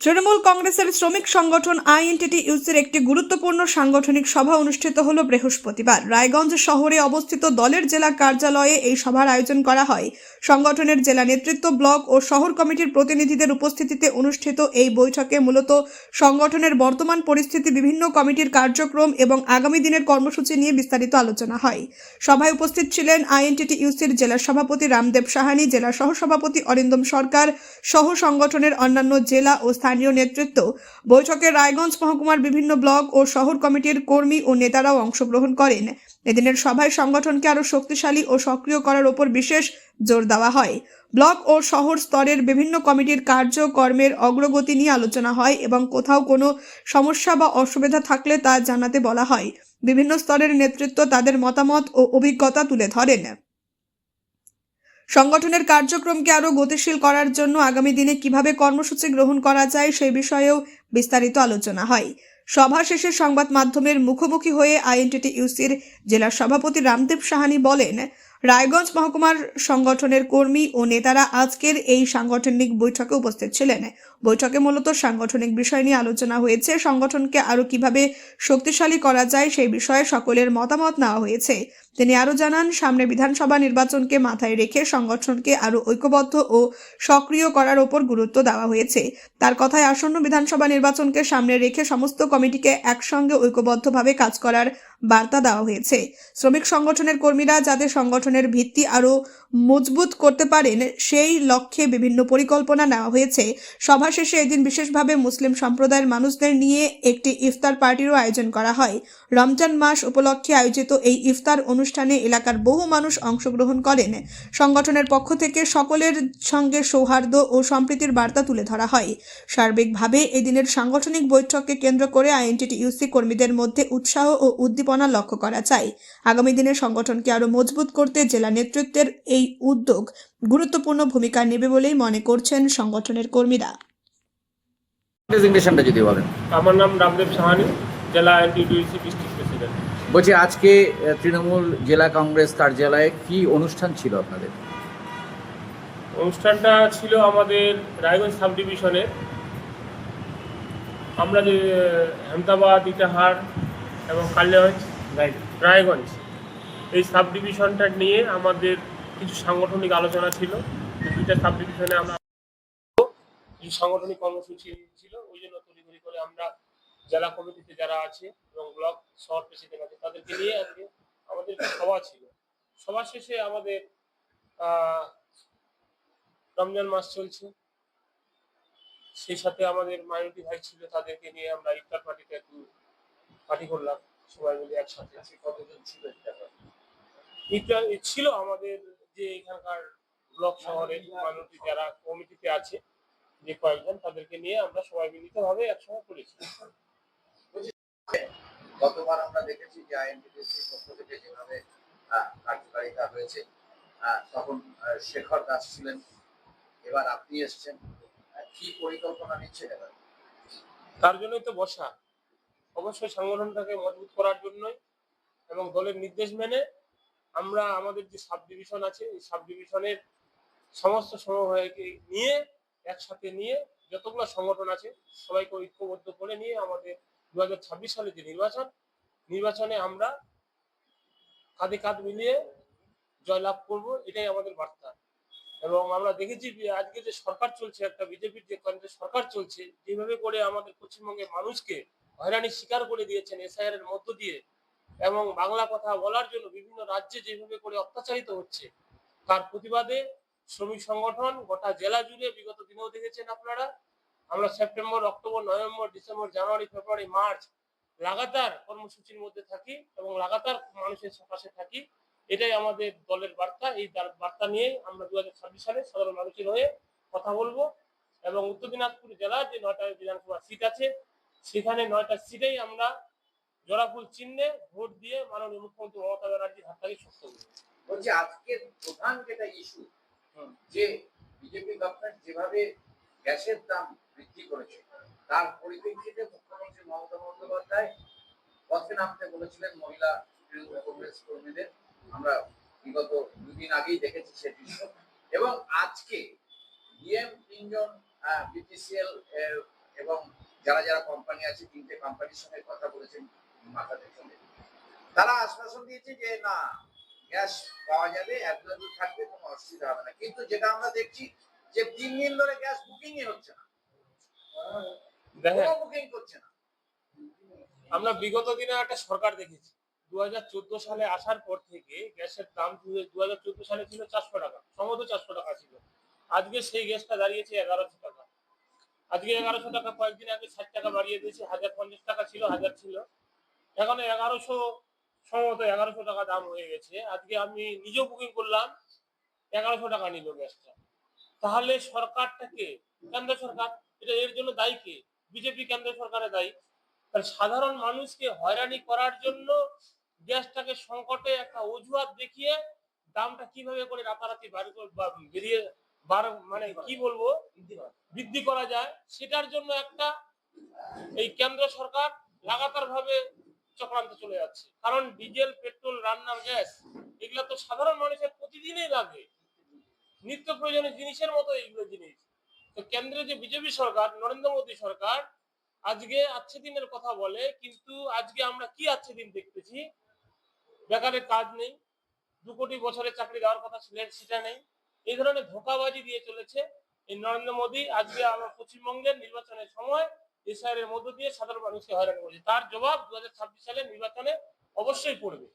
তৃণমূল কংগ্রেসের শ্রমিক সংগঠন আইএনটিটিইউসির একটি গুরুত্বপূর্ণ সাংগঠনিক সভা অনুষ্ঠিত হল বৃহস্পতিবার। রায়গঞ্জ শহরে অবস্থিত দলের জেলা কার্যালয়ে এই সভার আয়োজন করা হয়। সংগঠনের জেলা নেতৃত্ব, ব্লক ও শহর কমিটির প্রতিনিধিদের উপস্থিতিতে অনুষ্ঠিত এই বৈঠকে মূলত সংগঠনের বর্তমান পরিস্থিতি, বিভিন্ন কমিটির কার্যক্রম এবং আগামী দিনের কর্মসূচি নিয়ে বিস্তারিত আলোচনা হয়। সভায় উপস্থিত ছিলেন আইএনটিটিইউসির জেলা সভাপতি রামদেব সাহানি, জেলা সহসভাপতি অরিন্দম সরকার সহ সংগঠনের অন্যান্য জেলা ও স্থানীয় নেতৃত্ব। বৈঠকে রায়গঞ্জ মহকুমার বিভিন্ন ব্লক ও শহর কমিটির কর্মী ও নেতারাও অংশগ্রহণ করেন। এদিনের সভায় সংগঠনকে আরও শক্তিশালী ও সক্রিয় করার উপর বিশেষ জোর দেওয়া হয়। ব্লক ও শহর স্তরের বিভিন্ন কমিটির কার্যকর্মের অগ্রগতি নিয়ে আলোচনা হয় এবং কোথাও কোনো সমস্যা বা অসুবিধা থাকলে তা জানাতে বলা হয়। বিভিন্ন স্তরের নেতৃত্ব তাদের মতামত ও অভিজ্ঞতা তুলে ধরেন। সংগঠনের কার্যক্রমকে আরও গতিশীল করার জন্য আগামী দিনে কিভাবে কর্মসূচি গ্রহণ করা যায় সেই বিষয়েও বিস্তারিত আলোচনা হয়। সভা শেষে সংবাদ মাধ্যমের মুখোমুখি হয়ে আইএনটিটিইউসির জেলা সভাপতি রামদেব সাহানি বলেন, রায়গঞ্জ মহকুমার সংগঠনের কর্মী ও নেতারা আজকের এই সাংগঠনিক বৈঠকে উপস্থিত ছিলেন। বৈঠকে মূলত সাংগঠনিক বিষয় নিয়ে আলোচনা হয়েছে। সংগঠনকে আরও কিভাবে শক্তিশালী করা যায় সেই বিষয়ে সকলের মতামত নেওয়া হয়েছে। তিনি আরও জানান, সামনে বিধানসভা নির্বাচনকে মাথায় রেখে সংগঠনকে আরও ঐক্যবদ্ধ ও সক্রিয় করার উপর গুরুত্ব দেওয়া হয়েছে। তার কথায় আসন্ন বিধানসভা নির্বাচনকে সামনে রেখে সমস্ত কমিটিকে একসঙ্গে ঐক্যবদ্ধভাবে কাজ করার বার্তা দেওয়া হয়েছে। শ্রমিক সংগঠনের কর্মীরা যাতে সংগঠনের ভিত্তি আরও মজবুত করতে পারেন সেই লক্ষ্যে বিভিন্ন পরিকল্পনা নেওয়া হয়েছে। সভা শেষে এদিন বিশেষভাবে মুসলিম সম্প্রদায়ের মানুষদের নিয়ে একটি ইফতার পার্টিরও আয়োজন করা হয়। রমজান মাস উপলক্ষে আয়োজিত এই ইফতার অনুষ্ঠানে এলাকার বহু মানুষ অংশগ্রহণ করেন। সংগঠনের পক্ষ থেকে সকলের সঙ্গে সৌহার্দ্য ও সম্প্রীতির বার্তা তুলে ধরা হয়। সার্বিকভাবে এদিনের সাংগঠনিক বৈঠককে কেন্দ্র করে আইএনটিটিইউসি কর্মীদের মধ্যে উৎসাহ ও উদ্দীপনা লক্ষ্য করা যায়। আগামী দিনে সংগঠনকে আরও মজবুত করতে জেলা নেতৃত্বের এই উদ্যোগ গুরুত্বপূর্ণ ভূমিকা নেবে বলেই মনে করছেন সংগঠনের কর্মীরা। প্রেজেন্টেশনটা যদি বলেন। আমার নাম রামদেব সাহানি, জেলা আইএনটিটিইউসি ডিস্ট্রিক্ট প্রেসিডেন্ট। বলছি, আজকে তৃণমূল জেলা কংগ্রেস কার্যালয়ে কি অনুষ্ঠান ছিল আপনাদের? অনুষ্ঠানটা ছিল আমাদের রায়গঞ্জ সাব ডিভিশনে। আমরা যে হেমতাবাদ, ইটাহার এবং কালিয়াগঞ্জ, রায়গঞ্জ এই সাব ডিভিশনটা নিয়ে আমাদের কিছু সাংগঠনিক আলোচনা ছিল। দুইটা সাব ডিভিশনে আমরা কিছু সাংগঠনিক কর্মসূচি ছিল, ওই জন্য তড়িঘড়ি করে আমরা জেলা কমিটিতে যারা আছে এবং ব্লক শহর প্রেসিডেন্ট আছে তাদেরকে নিয়ে আজকে আমাদের সভা ছিল। সভা শেষে আমাদের রমজান মাস চলছে, সেই সাথে আমাদের মাইনরিটি ভাই ছিল, তাদেরকে নিয়ে আমরা ইফতার পার্টিতে একটু পার্টি করলাম সবাই মিলে একসাথে। কতজন ছিল ইফতার? ছিল আমাদের যে এখানকার ব্লক শহরের মাইনরিটি যারা কমিটিতে আছে যে কয়েকজন, তাদেরকে নিয়ে আমরা সবাই মিলিতভাবে একসঙ্গে করেছি। গতবার আমরা দেখেছি যে আইএনটিটিউসির পক্ষ থেকে যেভাবে কার্যকারিতা হয়েছে, তখন শেখর দাস ছিলেন, এবার আপনি এসেছেন, কি পরিকল্পনা নিচ্ছেন এবার? তার জন্যই তো বসা, অবশ্যই সংগঠনটাকে মজবুত করার জন্যই এবং দলের নির্দেশ মেনে আমরা আমাদের যে সাব ডিভিশন আছে এই সাব ডিভিশনের সমস্ত সমবায়কে নিয়ে একসাথে নিয়ে যতগুলো সংগঠন আছে সবাইকে ঐক্যবদ্ধ করে নিয়ে আমাদের 2026 সালে যে নির্বাচনে আমরা কাঁধে কাঁধ মিলিয়ে জয়লাভ করব, এটাই আমাদের বার্তা। এবং আমরা দেখেছি আজকে যে সরকার চলছে, একটা বিজেপির যে সরকার চলছে, যেভাবে করে আমাদের পশ্চিমবঙ্গের মানুষকে হয়রানির শিকার করে দিয়েছেন এসআইআর এর মধ্য দিয়ে, এবং বাংলা কথা বলার জন্য বিভিন্ন রাজ্যে যেভাবে করে অত্যাচারিত হচ্ছে, তার প্রতিবাদে শ্রমিক সংগঠন গোটা জেলা জুড়ে বিগত দিনেও দেখেছেন আপনারা, আমরা সেপ্টেম্বর, অক্টোবর, নভেম্বর, ডিসেম্বর, জানুয়ারি, ফেব্রুয়ারি, মার্চ লাগাতার কর্মসূচির মধ্যে থাকি এবং লাগাতার মানুষের পাশে থাকি। এটাই আমাদের দলের বার্তা। এই বার্তা নিয়ে আমরা 2026 সালে সাধারণ মানুষের হয়ে কথা বলবো এবং উত্তর দিনাজপুর জেলার যে 9টা বিধানসভা সিট আছে সেখানে 9টা সিটেই আমরা জোড়াফুল চিহ্নে ভোট দিয়ে মাননীয় মুখ্যমন্ত্রী মমতা ব্যানার্জির হাতটাকে শক্ত করব। বলছি, আজকের প্রধান যেটা ইস্যু, যে বিজেপি গভর্নমেন্ট যেভাবে গ্যাসের দাম বৃদ্ধি করেছে, তার পরিপ্রেক্ষিতে মুখ্যমন্ত্রী মমতা বন্দ্যোপাধ্যায় পথে নামতে বলেছিলেন মহিলা তৃণমূল কংগ্রেস কর্মীদের। আমরা বিগত 2 দিন আগেই দেখেছি সে দৃশ্য, এবং আজকে ডিএম 3 জন বিপিসিএল এবং যারা যারা কোম্পানি আছে 3টে কোম্পানির সঙ্গে কথা বলেছেন মাতাদের সঙ্গে, তারা আশ্বাসন দিয়েছে যে না, গ্যাস পাওয়া যাবে, অ্যাভেলেবল থাকবে, কোনো অসুবিধা হবে না। কিন্তু যেটা আমরা দেখছি যে 3 দিন ধরে গ্যাস বুকিংই হচ্ছে না, দেখেন, কোনো বুকিং করছে না। আমরা বিগত দিনে একটা সরকার দেখেছি 2014 সালে আসার পর থেকে গ্যাসের দাম 2014 সালে ছিল 400 টাকা, সম্ভবত 400 টাকা ছিল। আজকে সেই গ্যাসটা দাঁড়িয়েছে 1100 টাকা। আজকে 1100 টাকা, কয়েকদিন আগে 60 টাকা বাড়িয়ে দিয়েছে। 1050 টাকা ছিল, 1000 ছিল, এখন 1100, সম্ভবত 1100 টাকা দাম হয়ে গেছে। আজকে আমি নিজেও বুকিং করলাম, 1100 টাকা নিল গ্যাসটা। তাহলে সরকারটাকে, কেন্দ্র সরকার, এটা এর জন্য দায়ী কে? বিজেপি কেন্দ্র সরকারে দায়ী। তাহলে সাধারণ মানুষকে হয়রানি করার জন্য গ্যাসটাকে সংকটে একটা অজুহাত দেখিয়ে দামটা কিভাবে করে রাতারাতি বেরিয়ে মানে কি বলবো, বৃদ্ধি করা যায়, সেটার জন্য একটা এই কেন্দ্র সরকার লাগাতার ভাবে চক্রান্ত চলে যাচ্ছে। কারণ ডিজেল, পেট্রোল, রান্নার গ্যাস, এগুলা তো সাধারণ মানুষের প্রতিদিনই লাগে, নিত্য প্রয়োজনীয় জিনিসের মতো এইগুলো জিনিস। তো কেন্দ্রে যে বিজেপি সরকার, নরেন্দ্র মোদী সরকার, আজকে আচ্ছে দিনের কথা বলে, কিন্তু আজকে আমরা কি আচ্ছে দিন দেখতেছি? বেকারের কাজ নেই, 2 কোটি বছরের চাকরি দেওয়ার কথা ছিল সেটা নেই। এই ধরনের ধোঁকাবাজি দিয়ে চলেছে এই নরেন্দ্র মোদী। আজকে আমার পশ্চিমবঙ্গের নির্বাচনের সময় এসআইআর এর মধ্য দিয়ে সাধারণ মানুষকে হয়রানি করেছে। তার জবাব 2026 সালের নির্বাচনে অবশ্যই পড়বে।